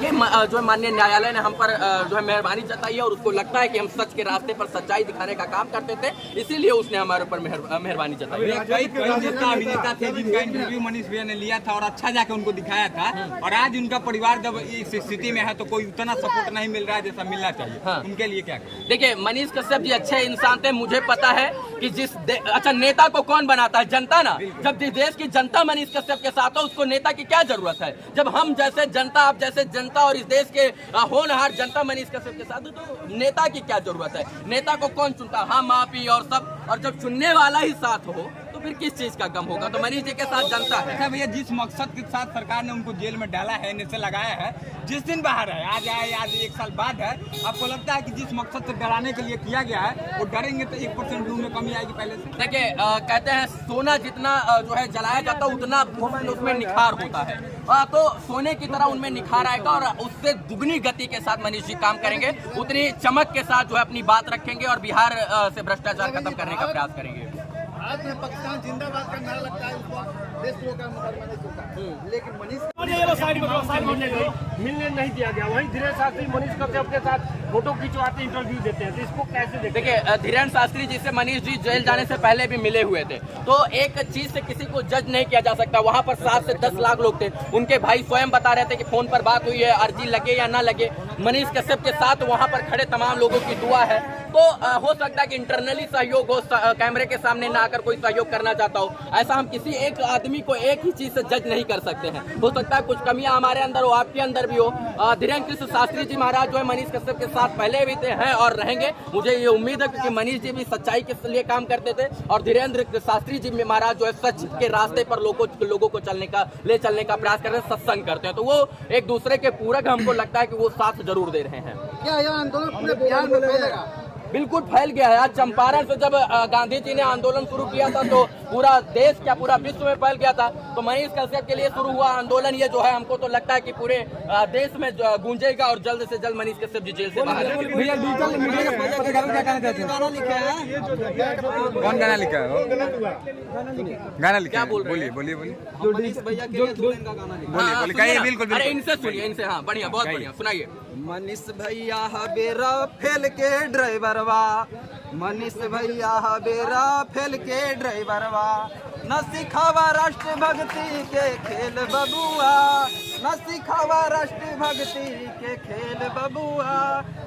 ये जो है माननीय न्यायालय ने हम पर जो है मेहरबानी जताई है और उसको लगता है कि हम सच के रास्ते पर सच्चाई दिखाने का काम करते थे, इसीलिए उसने हमारे ऊपर मेहरबानी जताई। कई नेता अभिनेता थे जिनका इंटरव्यू मनीष भैया ने लिया था और अच्छा जाके उनको दिखाया था, और आज उनका परिवार जब इस स्थिति में है तो कोई उतना सपोर्ट नहीं मिल रहा है जैसा मिलना चाहिए। हाँ। उनके लिए क्या करें? देखिए, मनीष कश्यप जी अच्छे इंसान थे। मुझे पता है कि अच्छा नेता को कौन बनाता है? जनता ना। जब जिस देश की जनता मनीष कश्यप के साथ हो, उसको नेता की क्या जरूरत है? जब हम जैसे जनता, आप जैसे जनता और इस देश के होनहार जनता मनीष कश्यप के साथ, तो नेता की क्या जरूरत है? नेता को कौन चुनता? हम, आप ही और सब। और जब चुनने वाला ही साथ हो तो फिर किस चीज का गम होगा? तो मनीष जी के साथ जनता है। अच्छा भैया, जिस मकसद के साथ सरकार ने उनको जेल में डाला है, नीचे लगाया है, जिस दिन बाहर है, आज आए, आज 1 साल बाद है, आपको लगता है कि जिस मकसद से डराने के लिए किया गया है वो डरेंगे तो 1% लू में कमी आएगी पहले से? देखिए, कहते हैं सोना जितना जो है जलाया जाता है उतना उसमें निखार होता है। तो सोने की तरह उनमें निखार आएगा और उससे दुगनी गति के साथ मनीष जी काम करेंगे, उतनी चमक के साथ जो है अपनी बात रखेंगे और बिहार से भ्रष्टाचार खत्म करने का प्रयास करेंगे। आज में पाकिस्तान जिंदाबाद का नारा लगता है, उसको देश लोग का मुसलमान होता है, लेकिन मनीष मिलने नहीं दिया गया। वहीं धीरेन्द्र शास्त्री मनीष कश्यप के साथ फोटो खिंचवाते इंटरव्यू देते हैं, तो इसको कैसे देखते? देखिए, धीरेन्द्र शास्त्री जी से मनीष जी जेल जाने से पहले भी मिले हुए थे, तो एक चीज से किसी को जज नहीं किया जा सकता। वहां पर 7 से 10 लाख लोग थे, उनके भाई स्वयं बता रहे थे कि फोन पर बात हुई है, अर्जी लगे या ना लगे। मनीष कश्यप के साथ वहां पर खड़े तमाम लोगों की दुआ है, तो हो सकता है कि इंटरनली सहयोग हो, कैमरे के सामने ना आकर कोई सहयोग करना चाहता हो। ऐसा हम किसी एक आदमी को एक ही चीज से जज नहीं कर सकते हैं। हो सकता है कुछ कमियां हमारे अंदर हो, आपके अंदर भी हो। धीरेन्द्र कृष्ण शास्त्री जी महाराज जो है मनीष कश्यप के साथ पहले भी थे, हैं और रहेंगे। मुझे ये उम्मीद है क्योंकि मनीष जी भी सच्चाई के लिए काम करते थे और धीरेन्द्र शास्त्री जी महाराज जो है सच के रास्ते पर लोगों को चलने का प्रयास कर रहे हैं, सत्संग करते हैं, तो वो एक दूसरे के पूरक हमको लगता है कि वो साथ जरूर दे रहे हैं। क्या यह आंदोलन पूरे बिहार में फैलेगा? बिल्कुल फैल गया है। आज चंपारण से जब गांधी जी ने आंदोलन शुरू किया था तो पूरा देश, क्या पूरा विश्व में फैल गया था। तो मनीष कश्यप के लिए शुरू हुआ आंदोलन ये जो है, हमको तो लगता है कि पूरे देश में गूंजेगा और जल्द से जल्द मनीष कश्यप जी जेल से बाहर आएंगे। भैया, डिजिटल मीडिया के पत्रकारों क्या कहना चाहते हैं? कौन गाना लिखा है? गाना लिखा है? बोलिए। बोलिए, बिल्कुल। अरे इनसे सुनिए, इनसे। हाँ, बढ़िया, बहुत बढ़िया, सुनाइए। मनीष भैया बेरा फेल के ड्राइवरवा, मनीष भैया बेरा फेल के ड्राइवरवा, न सिखावा राष्ट्र भक्ति के खेल बबुआ, न सिखावा राष्ट्र भक्ति के खेल बबुआ,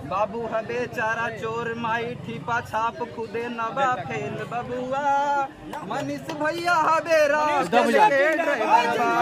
बाबू है बेचारा चोर माई ठीपा छाप खुदे नवा फेल बबुआ, मनीष भैया बेरा फेल के ड्राइवरवा।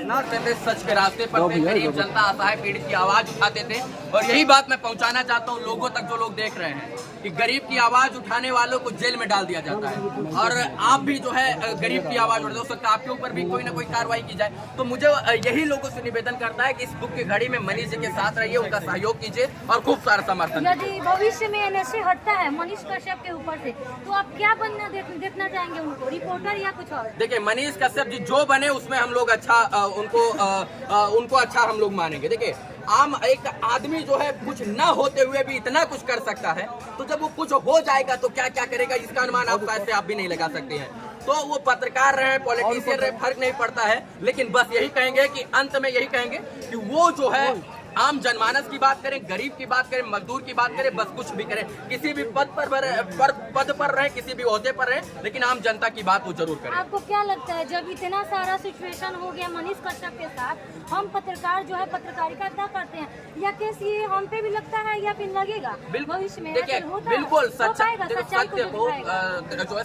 ना कहते सच के रास्ते पर थे, गरीब जनता, असहाय पीड़ित की आवाज उठाते थे। और यही बात मैं पहुंचाना चाहता हूं लोगों तक, जो लोग देख रहे हैं, कि गरीब की आवाज उठाने वालों को जेल में डाल दिया जाता है। और आप भी जो है गरीब की आवाज उठा, हो सकता है आपके ऊपर भी कोई ना कोई कार्रवाई की जाए। तो मुझे यही लोगों से निवेदन करता है कि इस दुख की घड़ी में मनीष जी के साथ रहिए, उनका सहयोग कीजिए और खूब सारा समर्थन। यदि भविष्य में एनएसए हटता है मनीष कश्यप के ऊपर से, तो आप क्या बनना देखना चाहेंगे उनको, रिपोर्टर या कुछ और? देखिए, मनीष कश्यप जी जो बने उसमें हम लोग अच्छा उनको अच्छा हम लोग मानेंगे। देखिए, आम एक आदमी जो है कुछ न होते हुए भी इतना कुछ कर सकता है, तो जब वो कुछ हो जाएगा तो क्या क्या करेगा, इसका अनुमान आप शायद से आप भी नहीं लगा सकते हैं। तो वो पत्रकार रहे, पॉलिटिशियन रहे, फर्क नहीं पड़ता है। लेकिन बस यही कहेंगे कि अंत में यही कहेंगे कि वो जो है आम जनमानस की बात करें, गरीब की बात करें, मजदूर की बात करें, बस कुछ भी करें, किसी भी पद पर रहे, किसी भी ओहदे पर रहे, लेकिन आम जनता की बात वो जरूर करें। आपको क्या लगता है जब इतना सारा सिचुएशन हो गया मनीष कश्यप के साथ, हम पत्रकार जो है पत्रकारिता करते हैं, या केस ये हम पे भी लगता है या फिर लगेगा भविष्य में? देखिए, बिल्कुल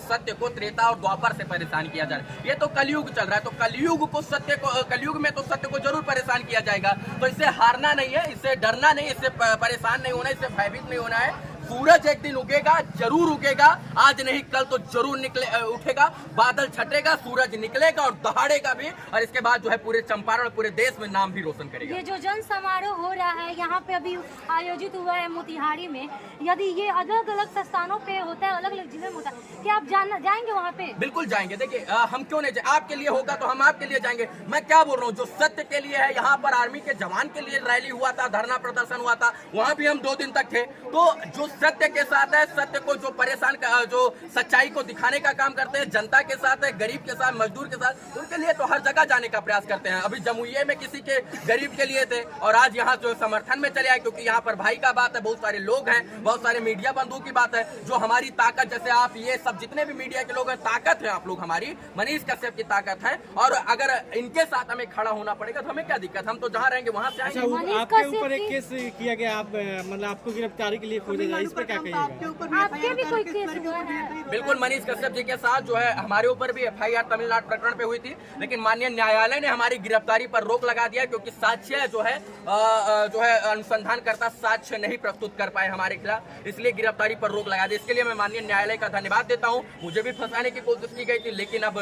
सत्य को त्रेता और द्वापर से परेशान किया जा रहा है। ये तो कलयुग चल रहा है, तो कलयुग में तो सत्य को जरूर परेशान किया जाएगा। तो इससे हारना नहीं है, इससे डरना नहीं, इससे परेशान नहीं होना, इससे भयभीत नहीं होना है। सूरज एक दिन उगेगा, जरूर उगेगा, आज नहीं कल तो जरूर उठेगा, बादल छटेगा, सूरज निकलेगा और दहाड़ेगा भी, और इसके बाद जो है पूरे चंपारण, पूरे देश में नाम भी रोशन करेगा। ये जो जन समारोह हो रहा है यहाँ पे अभी आयोजित हुआ है मोतिहारी में, यदि ये अलग अलग स्थानों पे होता है, अलग अलग जिले में होता है, क्या आप जाएंगे वहाँ पे? बिल्कुल जाएंगे। देखिए, हम क्यों नहीं जाए, आपके लिए होगा तो हम आपके लिए जाएंगे। मैं क्या बोल रहा हूँ, जो सत्य के लिए है, यहाँ पर आर्मी के जवान के लिए रैली हुआ था, धरना प्रदर्शन हुआ था, वहाँ भी हम 2 दिन तक थे। तो जो सत्य के साथ है, सत्य को जो परेशान जो सच्चाई को दिखाने का काम करते हैं, जनता के साथ है, गरीब के साथ, मजदूर के साथ, उनके लिए तो हर जगह जाने का प्रयास करते हैं। अभी जमुई में किसी के गरीब के लिए थे और आज यहाँ जो समर्थन में चले आए, क्योंकि यहाँ पर भाई का बात है, बहुत सारे लोग हैं, बहुत सारे मीडिया बंधुओं की बात है, जो हमारी ताकत, जैसे आप ये सब जितने भी मीडिया के लोग हैं, ताकत है आप लोग हमारी, मनीष कश्यप की ताकत है। और अगर इनके साथ हमें खड़ा होना पड़ेगा तो हमें क्या दिक्कत, हम तो जहाँ रहेंगे वहाँ से आएंगे। आपके ऊपर एक केस किया गया, आप मतलब आपको गिरफ्तारी के लिए खोजा जाए, इस पे क्या कहिएगा? आपके भी कोई केस हुआ है? बिल्कुल, मनीष कश्यप जी के साथ जो है हमारे ऊपर भी FIR तमिलनाडु प्रकरण पे हुई थी, लेकिन माननीय न्यायालय ने हमारी गिरफ्तारी पर रोक लगा दिया, क्योंकि साक्ष्य जो है अनुसंधानकर्ता साक्ष्य नहीं प्रस्तुत कर पाए हमारे खिलाफ, इसलिए गिरफ्तारी पर रोक लगा दी। इसके लिए मैं माननीय न्यायालय का धन्यवाद देता हूँ। मुझे भी फंसाने की कोशिश की गई थी, लेकिन अब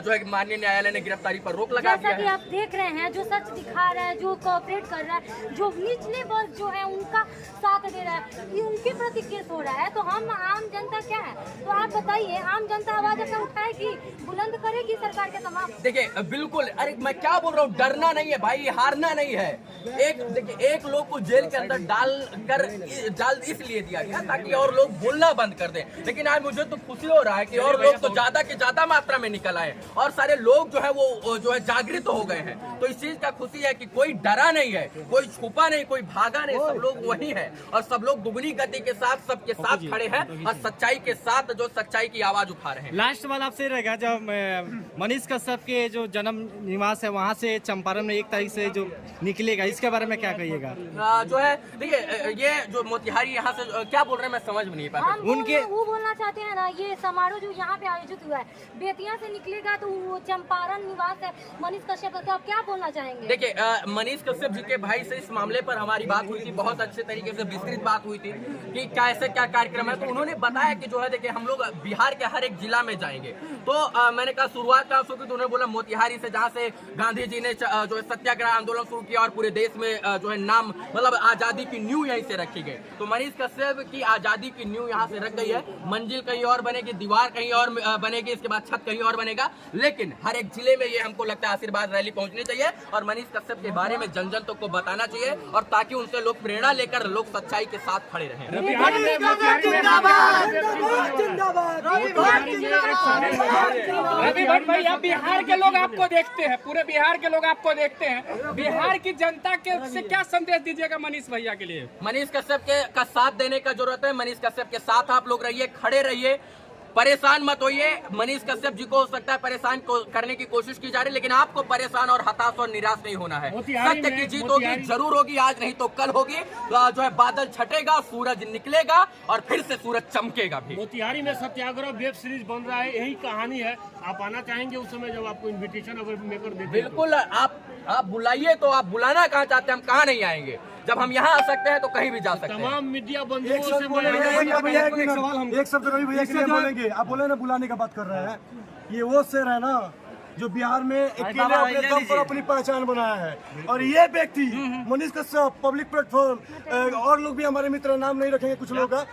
जो है माननीय न्यायालय ने गिरफ्तारी पर रोक लगा दिया जैसा कि है। आप देख रहे हैं, जो सच दिखा रहा है, जो कोऑपरेट कर रहा है, जो निचले वर्ग जो है उनका साथ दे रहा है, ये उनके प्रति केस हो रहा है। तो हम आम जनता क्या है, तो आप बताइए, आम जनता आवाज ऐसा उठाएगी, बुलंद करेगी सरकार के खिलाफ? देखिए बिल्कुल, अरे मैं क्या बोल रहा हूँ, डरना नहीं है भाई, हारना नहीं है। देखिए एक लोग को जेल के अंदर डाल इसलिए दिया गया ताकि और लोग बोलना बंद कर दें, लेकिन आज मुझे तो खुशी हो रहा है कि और लोग तो ज्यादा की ज्यादा मात्रा में निकल आए और सारे लोग जो है वो जो है जागृत हो गए हैं। तो इस चीज का खुशी है कि कोई डरा नहीं है, कोई छुपा नहीं, कोई भागा नहीं, सब लोग वही है और सब लोग दुगनी गति के साथ सबके साथ खड़े हैं और सच्चाई के साथ जो सच्चाई की आवाज उठा रहे हैं। लास्ट सवाल आपसे रहेगा, जब मनीष कश्यप के जो जन्म निवास है वहाँ से चंपारण में 1 तारीख से जो निकलेगा, इसके बारे में क्या कहिएगा? जो है देखिए, ये जो मोतिहारी यहाँ से क्या बोल रहे हैं मैं समझ में नहीं पाता। उनके वो बोलना चाहते हैं ना, ये समारोह जो यहाँ पे आयोजित हुआ है, बेतिया से निकलेगा तो वो चंपारण निवास है मनीष कश्यप का, आप क्या बोलना चाहेंगे? देखिए मनीष कश्यप जी के भाई से इस मामले पर हमारी बात हुई थी, बहुत अच्छे तरीके से विस्तृत बात हुई थी कि कैसे क्या कार्यक्रम है। तो उन्होंने बताया कि जो है देखिए हम लोग बिहार के हर एक जिला में जाएंगे। तो मैंने कहा शुरुआत का तो उन्होंने बोला मोतिहारी से, जहाँ से गांधी जी ने जो है सत्याग्रह आंदोलन शुरू किया और पूरे देश में जो है नाम मतलब आजादी की नींव यहीं से रखी गई। तो मनीष कश्यप की आजादी की नींव यहाँ से रख गई है। मंजिल कहीं और बनेगी, दीवार कहीं और बनेगी, इसके बाद छत कहीं और बनेगा, लेकिन हर एक जिले में ये हमको लगता है आशीर्वाद रैली पहुंचनी चाहिए और मनीष कश्यप के बारे में जन जन तक को बताना चाहिए और ताकि उनसे लोग प्रेरणा लेकर लोग सच्चाई के साथ खड़े रहें। रवि भट्ट भाई, आप बिहार के लोग आपको देखते हैं, पूरे बिहार के लोग आपको देखते हैं, बिहार की जनता के से क्या संदेश दीजिएगा मनीष भैया के लिए? मनीष कश्यप का साथ देने का जरूरत है। मनीष कश्यप के साथ आप लोग रहिए, खड़े रहिए, परेशान मत होइए। मनीष कश्यप जी को हो सकता है परेशान करने की कोशिश की जा रही है, लेकिन आपको परेशान और हताश और निराश नहीं होना है। सत्य की जीत होगी, जरूर होगी, आज नहीं तो कल होगी। जो है बादल छटेगा, सूरज निकलेगा और फिर से सूरज चमकेगा भी। मोतिहारी में सत्याग्रह वेब सीरीज बन रहा है, यही कहानी है। आप आना चाहेंगे उस समय जब आपको इन्विटेशन अगर मेकर देते हैं? बिल्कुल, आप बुलाइए। तो आप बुलाना कहाँ चाहते हैं, हम कहाँ नहीं आएंगे। जब हम यहाँ आ सकते हैं तो कहीं भी जा सकते हैं। तमाम मीडिया बंधुओं से एक शब्द रवि भैया के लिए बोलेंगे। आप बोले ना बुलाने का बात कर रहे हैं, ये वो शेर है ना जो बिहार में अकेले अपने दम पर अपनी पहचान बनाया है। और ये व्यक्ति मनीष कश्यप पब्लिक प्लेटफॉर्म और लोग भी हमारे मित्र, नाम नहीं रखेंगे, कुछ लोग का,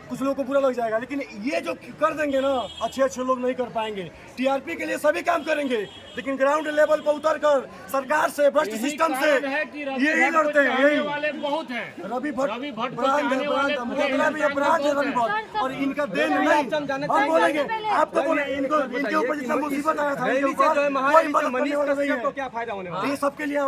कुछ लोगों को बुरा लग जाएगा, लेकिन ये जो कर देंगे ना, अच्छे लोग नहीं कर पाएंगे। TRP के लिए सभी काम करेंगे, लेकिन ग्राउंड लेवल पर उतर कर सरकार से, भ्रष्ट सिस्टम से यही लड़ते हैं। यही वाले बहुत हैं। रवि भट्ट ब्रांड है, मतलब भी अपराध है रवि भट्ट, और इनका देन नहीं। हम बोलेंगे, आपको बोले, इनके ऊपर जितना मुसीबत आया था, इनके ऊपर मनीष कश्यप को क्या फायदा होने वाला है? ये सबके लिए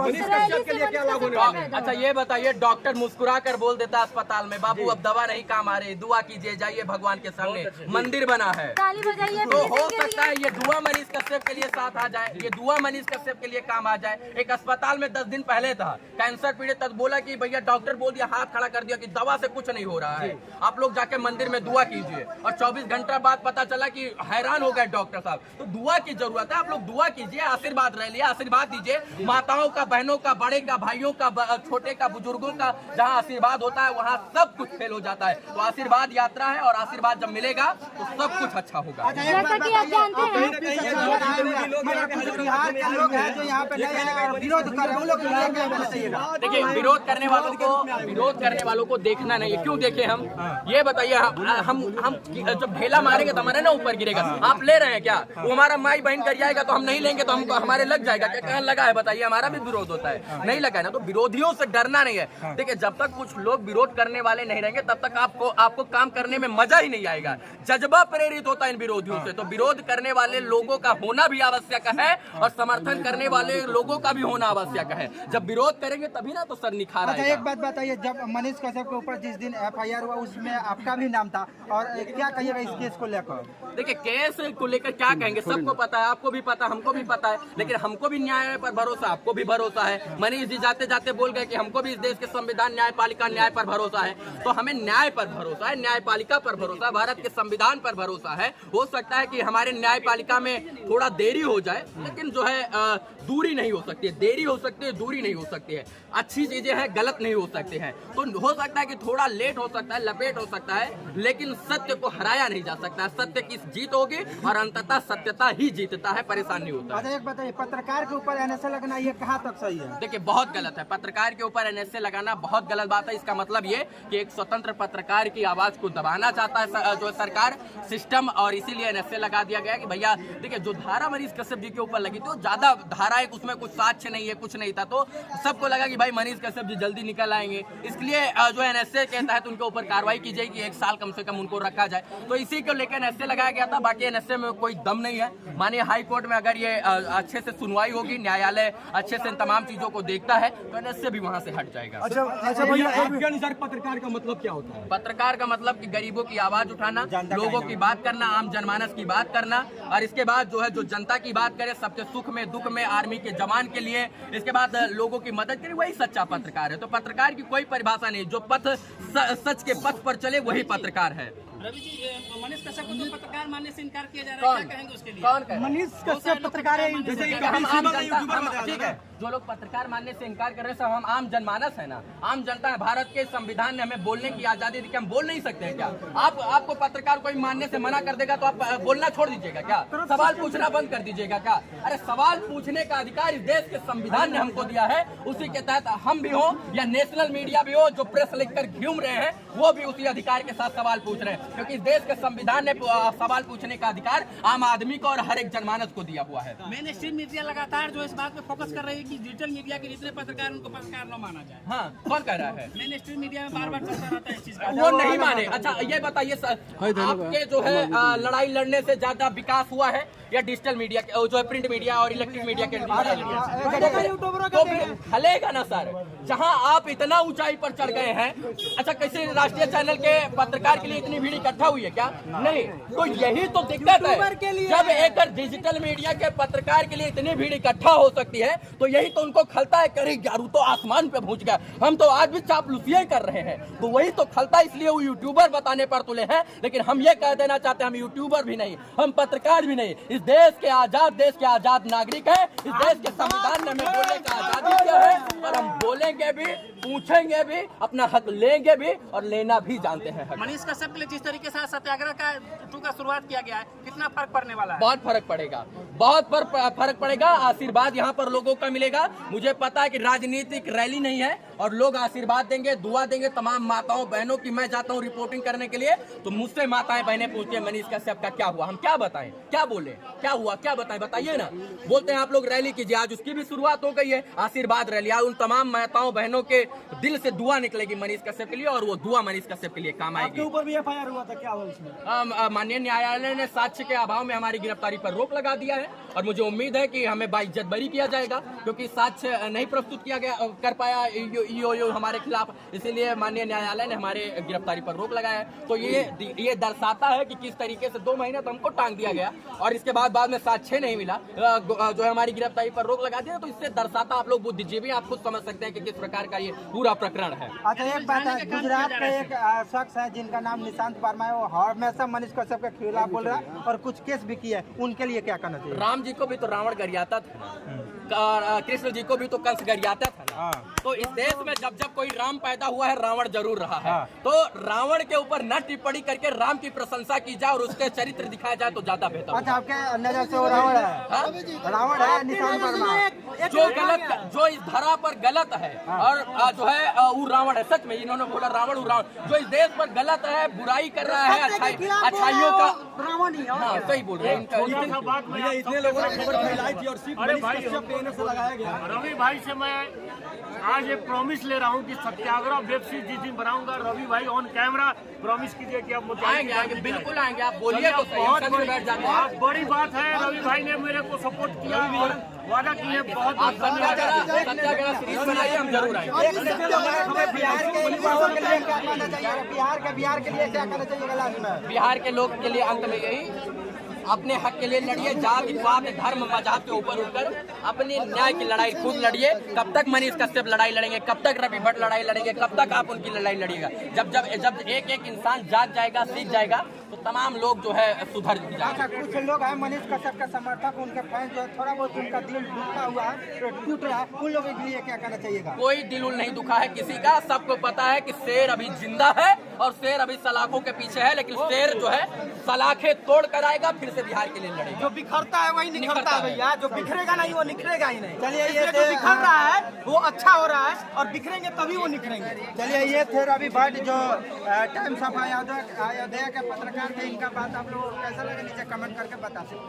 क्या लाभ होने वाला है? अच्छा ये बताइए, डॉक्टर मुस्कुरा कर बोल देता है अस्पताल में, बाबू अब दवा नहीं काम आ रही, दुआ कीजिए, जाइए भगवान के सामने, मंदिर बना है। ताली बजाइए। तो हो सकता है ये दुआ मनीष कश्यप के लिए साथ आ जाए, ये दुआ मनीष कश्यप के लिए काम आ जाए। एक अस्पताल में 10 दिन पहले था, कैंसर पीड़ित, तब बोला कि भैया डॉक्टर बोल दिया, हाथ खड़ा कर दिया कि दवा से कुछ नहीं हो रहा है, आप लोग जाके मंदिर में दुआ कीजिए। और 24 घंटा बाद पता चला कि हैरान हो गए डॉक्टर साहब। तो दुआ की जरूरत है, आप लोग दुआ कीजिए, आशीर्वाद रह लिया, आशीर्वाद दीजिए। माताओं का, बहनों का, बड़े का, भाइयों का, छोटे का, बुजुर्गों का जहाँ आशीर्वाद होता है वहाँ सब कुछ फेल हो जाता है। तो आशीर्वाद यात्रा है और आशीर्वाद जब मिलेगा तो सब कुछ अच्छा होगा। जैसा कि आप जानते हैं बिहार के लोग हैं जो यहाँ पे नहीं है और विरोध कर रहे हैं, उन लोग को देखिए, विरोध करने वालों को देखना नहीं है। क्यों देखे हम? ये बताइए, हम जब ढेला मारेंगे तो हमारे ना ऊपर गिरेगा। आप ले रहे हैं क्या? वो हमारा माई बहन कर जाएगा तो हम नहीं लेंगे तो हमको हमारे लग जाएगा क्या? कहाँ लगा है बताइए? हमारा भी विरोध होता है, नहीं लगा है ना। तो विरोधियों से डरना नहीं है। देखिए, जब तक कुछ लोग विरोध करने वाले नहीं रहेंगे तब तक आपको काम करने में मजा ही नहीं आएगा। जज्बा प्रेरित होता है इन विरोधियों से। तो विरोध करने वाले लोगों का होना भी आवश्यक है और समर्थन करने वाले लोगों का भी होना आवश्यक है। जब विरोध करेंगे तभी ना तो सर निखार आएगा। एक बात बताइए, जब मनीष कश्यप के ऊपर जिस दिन FIR हुआ उसमें आपका भी नाम था, और क्या कहिएगा इस केस को लेकर? देखिए, केस को लेकर क्या कहेंगे? सबको पता है, आपको भी पता है, हमको भी पता है, लेकिन हमको भी न्याय पर भरोसा, आपको भी भरोसा है। मनीष जी जाते जाते बोल गए कि हमको भी इस देश के संविधान, न्यायपालिका, न्याय पर भरोसा है। तो हमें न्याय पर भरोसा है, न्यायपालिका पर भरोसा है, भारत के संविधान पर भरोसा है। हो सकता है कि हमारे न्यायपालिका में थोड़ा देरी हो जाए, लेकिन जो है दूरी नहीं हो सकती है। देरी हो सकती है, दूरी नहीं हो सकती है। अच्छी चीजें हैं, गलत नहीं हो सकती हैं। तो हो सकता है कि थोड़ा लेट हो सकता है, लपेट हो सकता है, लेकिन सत्य को हराया नहीं जा सकता। सत्य की जीत होगी और अंततः सत्यता ही जीतता है, परेशान नहीं होता। अच्छा, एक बताइए, पत्रकार के ऊपर NSA लगना ये कहाँ तक सही है? देखिए, बहुत गलत है। पत्रकार के ऊपर NSA लगाना बहुत गलत बात है। इसका मतलब ये कि एक स्वतंत्र पत्रकार की आवाज को दबाना चाहता है जो सरकार, सिस्टम, और इसीलिए NSA लगा दिया गया कि भैया देखिए, जो धारा मनीष कश्यप जी के ऊपर लगी थी वो ज्यादा धारा है, उसमें कुछ साक्ष्य नहीं है, कुछ नहीं था। तो सबको लगा कि भाई मनीष कश्यप जी जल्दी निकल आएंगे, इसलिए जो NSA कहता है तो उनके ऊपर कार्रवाई की जाएगी, 1 साल कम से कम उनको रखा जाए। तो इसी को लेकर NSA लगाया गया था। बाकी NSA में कोई दम नहीं है। माननीय हाई कोर्ट में अगर ये अच्छे से सुनवाई होगी, न्यायालय अच्छे से इन तमाम चीजों को देखता है तो NSA भी वहां से हट जाएगा। अच्छा भैया, आपके अनुसार पत्रकार का मतलब क्या होता है? पत्रकार का मतलब कि गरीबों की आवाज उठाना, लोगों की बात करना, आम जनमानस की बात करना, और इसके बाद जो है जो जनता की बात करे, सबके सुख में दुख में, आर्मी के जवान के लिए, इसके बाद लोगों की मदद करे, वही सच्चा पत्रकार है। तो पत्रकार की कोई परिभाषा नहीं, जो सच के पथ पर चले वही पत्रकार है। रवि जी, मनीष कश्यप को तो पत्रकार मानने से इनकार किया जा रहा है, क्या कहेंगे उसके लिए? कौन कहे? मनीष कश्यप पत्रकार है, ठीक है, जो लोग पत्रकार मानने से इनकार कर रहे हैं सब हम आम जनमानस है ना, आम जनता है। भारत के संविधान ने हमें बोलने की आजादी दी कि हम बोल नहीं सकते हैं क्या? आपको पत्रकार कोई मानने से मना कर देगा तो आप बोलना छोड़ दीजिएगा क्या? सवाल पूछना बंद कर दीजिएगा क्या? अरे सवाल पूछने का अधिकार इस देश के संविधान ने हमको दिया है, उसी के तहत हम भी हो या नेशनल मीडिया भी हो जो प्रेस लिखकर घूम रहे हैं, वो भी उसी अधिकार के साथ सवाल पूछ रहे हैं, क्योंकि इस देश के संविधान ने सवाल पूछने का अधिकार आम आदमी को और हर एक जनमानस को दिया हुआ है। मेन स्ट्रीम मीडिया लगातार जो इस बात पे फोकस कर रही है कि डिजिटल मीडिया के जितने पत्रकार उनको पत्रकार न माना जाए। हाँ, कौन कह रहा है? मेन स्ट्रीम मीडिया में बार-बार चलता रहता है इस चीज का। वो नहीं माने। अच्छा, ये बताइए आपके जो है लड़ाई लड़ने से ज्यादा विकास हुआ है या डिजिटल मीडिया जो है प्रिंट मीडिया और इलेक्ट्रिक मीडिया के? तो फिर हलेगा ना सर, जहां आप इतना ऊंचाई पर चढ़ गए हैं। अच्छा, कैसे राष्ट्रीय चैनल के पत्रकार के लिए इतनी भीड़ इकट्ठा हुई है क्या? नहीं। तो यही तो दिक्कत है, जब एक डिजिटल मीडिया के पत्रकार के लिए इतनी भीड़ इकट्ठा हो सकती है तो यही तो उनको खलता है, करे यार तो आसमान पे पहुंच गया, हम तो आज भी चापलूसियां कर रहे हैं। तो वही तो खलता, इसलिए वो यूट्यूबर बताने पर तुले हैं। लेकिन हम ये कह देना चाहते हैं, हम यूट्यूबर भी नहीं, हम पत्रकार भी नहीं, इस देश के आजाद नागरिक है। इस देश के संविधान ने हमें बोलने का आजादी दिया है और हम बोलेंगे भी, पूछेंगे भी, अपना हक लेंगे भी और लेना भी जानते हैं। मनीष कश्यप के लिए जिस तरीके से सत्याग्रह का शुरुआत किया गया है, कितना फर्क पड़ने वाला है? बहुत फर्क पड़ेगा, बहुत फर्क पड़ेगा। आशीर्वाद यहाँ पर लोगों का मिलेगा। मुझे पता है कि राजनीतिक रैली नहीं है और लोग आशीर्वाद देंगे, दुआ देंगे तमाम माताओं बहनों की। मैं जाता हूँ रिपोर्टिंग करने के लिए तो मुझसे माताएं बहनें पूछती है मनीष कश्यप का क्या हुआ, हम क्या बताएं, क्या बोले, क्या हुआ, क्या बताएं, बताइए ना। बोलते हैं आप लोग रैली कीजिए, आज उसकी भी शुरुआत हो गई है, आशीर्वाद रैली। आज उन तमाम माताओं बहनों के दिल से दुआ निकलेगी मनीष कश्यप के लिए और वो दुआ मनीष कश्यप के लिए काम आएगी। आपके ऊपर भी FIR हुआ था, क्या हुआ उसमें? माननीय न्यायालय ने साक्ष्य के अभाव में हमारी गिरफ्तारी पर रोक लगा दिया है और मुझे उम्मीद है कि हमें बाइज्जत बरी किया जाएगा, क्योंकि साक्ष्य नहीं प्रस्तुत किया गया कर पाया ईओ हमारे खिलाफ, इसीलिए माननीय न्यायालय ने हमारे गिरफ्तारी पर रोक लगाया है। तो ये दर्शाता है कि किस तरीके से 2 महीने तो हमको टांग दिया गया और इसके बाद में साक्ष्य नहीं मिला, जो है हमारी गिरफ्तारी पर रोक लगा दिया। तो इससे दर्शाता, आप लोग बुद्धिजीवी आप खुद समझ सकते हैं कि किस प्रकार का ये पूरा प्रकरण है। अच्छा, एक बात है, गुजरात का एक शख्स है जिनका नाम निशांत वर्मा है, वो हमेशा मनीष कश्यप के खिलाफ बोल रहा है और कुछ केस भी किया है, उनके लिए क्या करना चाहिए? राम जी को भी तो रावण गरियाता था, कृष्ण जी को भी तो कंस गरियाता था। तो इस देश में जब जब कोई राम पैदा हुआ है रावण जरूर रहा है। तो रावण के ऊपर न टिप्पणी करके राम की प्रशंसा की जाए और उसके चरित्र दिखाया जाए तो ज्यादा बेहतर। अच्छा, आपके नजर से वो रावण है? रावण है निशान वर्मा। जो गलत, जो इस धरा पर गलत है और जो है वो रावण है। सच में इन्होंने बोला रावण, वो रावण जो इस देश पर गलत है, बुराई कर रहा है, अच्छाइयों का रावण ही। हाँ, सही बोल रहे हैं। इतने लोगों ने खबर फैलाई थी और सिर्फ मनीष कश्यप के कहने से लगाया गया। रवि भाई से मैं आज एक प्रॉमिस ले रहा हूँ कि सत्याग्रह वेब सीरीज जिस दिन बनाऊंगा, रवि भाई ऑन कैमरा प्रॉमिस कीजिए कि आप आएंगे, आएंगे, बिल्कुल आएंगे। आप बोलिए तो सही, बहुत हम बैठ जाते हैं। बड़ी बात है, रवि भाई ने मेरे को सपोर्ट किया और वादा किए। बहुत आप सत्याग्रह सीरीज बनाइए, हम जरूर आएंगे। बिहार के युवाओं के लिए क्या कहना चाहिए? बिहार के लिए क्या कहना चाहिए लास्ट में? बिहार के लोग के लिए अंत में यही, अपने हक के लिए लड़िए, जाति पात धर्म मजहब के ऊपर उठकर अपनी न्याय की लड़ाई खुद लड़िए। कब तक मनीष कश्यप लड़ाई लड़ेंगे, कब तक रवि भट्ट लड़ाई लड़ेंगे, कब तक आप उनकी लड़ाई लड़िएगा? जब एक एक इंसान जाग जाएगा, सीख जाएगा तो तमाम लोग जो है सुधर जाएंगे। अच्छा, कुछ लोग हैं मनीष कश्यप के समर्थक, उनके फैन जो थोड़ा बहुत उनका दिल दुखा हुआ है, टूट रहा है, उन लोगों के लिए क्या कहना चाहिएगा? कोई दिल नहीं दुखा है किसी का। सबको पता है कि शेर अभी जिंदा है और शेर अभी सलाखों के पीछे है, लेकिन शेर जो है सलाखें तोड़ कर आएगा, फिर से बिहार के लिए लड़ेगा। जो बिखरता है वही निखरता है भैया, जो बिखरेगा नहीं वो निखरेगा ही नहीं। चलिए, ये जो बिखर रहा है वो अच्छा हो रहा है और बिखरेंगे तभी वो निखरेंगे। चलिए, ये थे रवि भट्ट जो टाइम्स ऑफ अयोध्या के पत्रकार थे। इनका बात आप लोगों को कैसा लगा नीचे कमेंट करके बता सकते हैं।